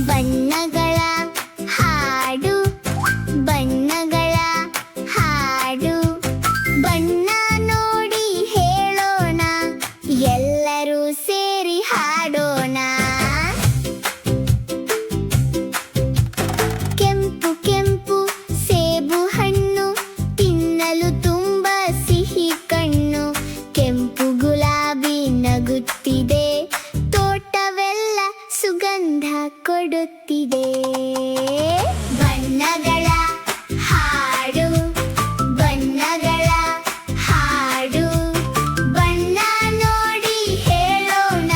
ಬಣ್ಣಗಳ ಹಾಡು, ಬಣ್ಣಗಳ ಹಾಡು. ಬಣ್ಣ ನೋಡಿ ಹೇಳೋಣ, ಎಲ್ಲರೂ ಸೇರಿ ಹಾಡೋಣ. ಕೆಂಪು ಕೆಂಪು ಸೇಬು ಹಣ್ಣು, ತಿನ್ನಲು ತುಂಬ ಸಿಹಿ ಕಣ್ಣು. ಕೆಂಪು ಗುಲಾಬಿ ನಗುತ್ತಿದೆ, ತೋಟವೆಲ್ಲ ಸುಗಂಧ ಕೊಡುತ್ತಿದೆ. ಬಣ್ಣಗಳ ಹಾಡು, ಬಣ್ಣಗಳ ಹಾಡು. ಬಣ್ಣ ನೋಡಿ ಹೇಳೋಣ,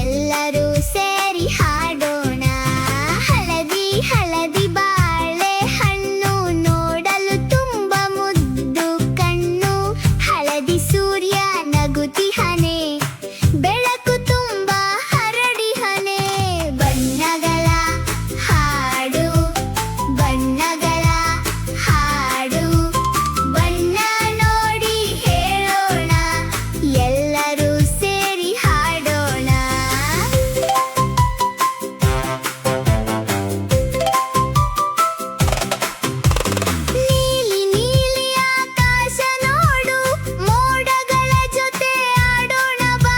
ಎಲ್ಲರೂ ಸೇರಿ ಹಾಡೋಣ. ಹಳದಿ ಹಳದಿ ಬಾಳೆಹಣ್ಣು, ನೋಡಲು ತುಂಬ ಮುದ್ದು ಕಣ್ಣು. ಹಳದಿ ಸೂರ್ಯ ನಗುತ್ತಿಹನೆ, ಬೆಳಕು ತುಂಬ ಹರಡಿಹನೆ. ಬಣ್ಣಗಳ ಹಾಡು, ಬಣ್ಣಗಳ ಹಾಡು. ಬಣ್ಣ ನೋಡಿ ಹೇಳೋಣ, ಎಲ್ಲರೂ ಸೇರಿ ಹಾಡೋಣ. ನೀಲಿ ನೀಲಿ ಆಕಾಶ ನೋಡು, ಮೋಡಗಳ ಜೊತೆ ಆಡೋಣ ಬಾ.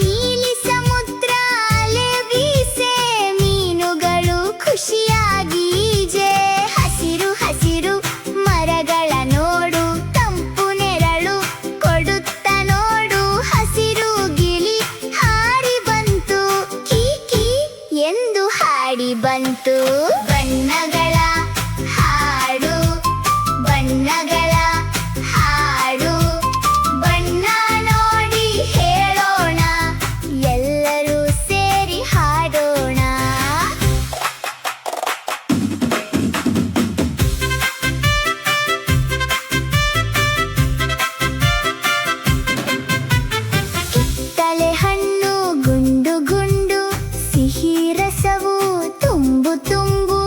ನೀಲಿ ಸಮುದ್ರ ಅಲೆ ಬೀಸೆ, ಮೀನುಗಳು ಖುಷಿಯಾಗಿ ಈಜೆ. ಹಸಿರು ಹಸಿರು ಮರಗಳ ನೋಡು, ತಂಪು ನೆರಳು ಕೊಡುತ್ತ ನೋಡು. ಹಸಿರು ಗಿಳಿ ಹಾರಿ ಬಂತು, ಕೀಕಿ ಎಂದು ಹಾಡಿ ಬಂತು. ಬಣ್ಣಗಳ ಹಾಡು, ಬಣ್ಣಗಳ ಹಾಡು. ಬಣ್ಣ ನೋಡಿ ಹೇಳೋಣ, ಎಲ್ಲರೂ ಸೇರಿ ಹಾಡೋಣ. ಕಿತ್ತಳೆ ಹಣ್ಣು ಗುಂಡು ಗುಂಡು, ಸಿಹಿ ರಸವು ತುಂಬು ತುಂಬು.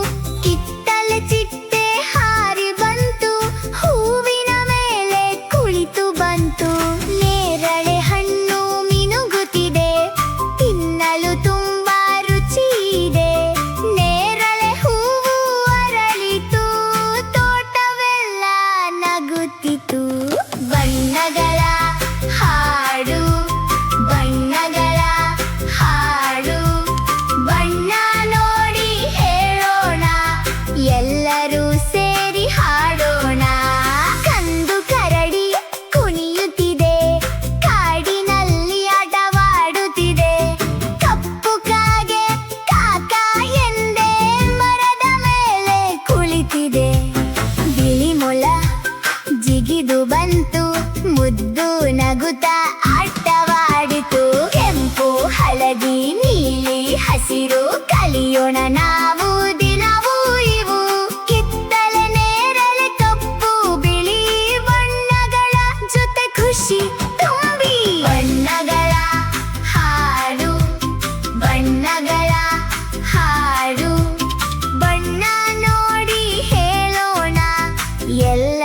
ಕಿತ್ತಳೆ ಚಿಟ್ಟೆ ಹಾರಿ ಬಂತು, ಹೂವಿನ ಮೇಲೆ ಕುಳಿತು ಬಂತು. ನೇರಳೆ ಹಣ್ಣು ಮಿನುಗುತ್ತಿದೆ, ತಿನ್ನಲು ತುಂಬಾ ರುಚಿ ಇದೆ. ನೇರಳೆ ಹೂವು ಅರಳಿತು, ತೋಟವೆಲ್ಲ ನಗುತ್ತಿತು. ಬಣ್ಣಗಳ ಹಾಡು, ಬಣ್ಣಗಳ ಹಾಡು. ಬಣ್ಣ ನೋಡಿ ಹೇಳೋಣ, ಎಲ್ಲರೂ ಸೇರಿ ಹಾಡೋಣ. ಕಂದು ಕರಡಿ ಕುಣಿಯುತ್ತಿದೆ, ಕಾಡಿನಲ್ಲಿ ಆಟವಾಡುತ್ತಿದೆ. ಕಪ್ಪು ಕಾಗೆ ಕಾಕ ಎಂದೇ ಮರದ ಮೇಲೆ ಕುಳಿತಿದೆ. ಬಿಳಿ ಮೊಲ ಜಿಗಿದು ಬಂತು, ಮುದ್ದು ನಗುತ್ತಾ ಆಟವಾಡಿತು. ಕೆಂಪು ಹಳದಿ ನೀಲಿ ಹಸಿರು, ಕಲಿಯೋಣ ನಾವು ದಿನವೂ ಇವು. ಕಿತ್ತಳೆ ನೇರಳೆ ಕಪ್ಪು ಬಿಳಿ, ಬಣ್ಣಗಳ ಜೊತೆ ಖುಷಿ ತುಂಬಿ. ಬಣ್ಣಗಳ ಹಾಡು, ಬಣ್ಣಗಳ ಹಾಡು. ಬಣ್ಣ ನೋಡಿ ಹೇಳೋಣ, ಎಲ್ಲ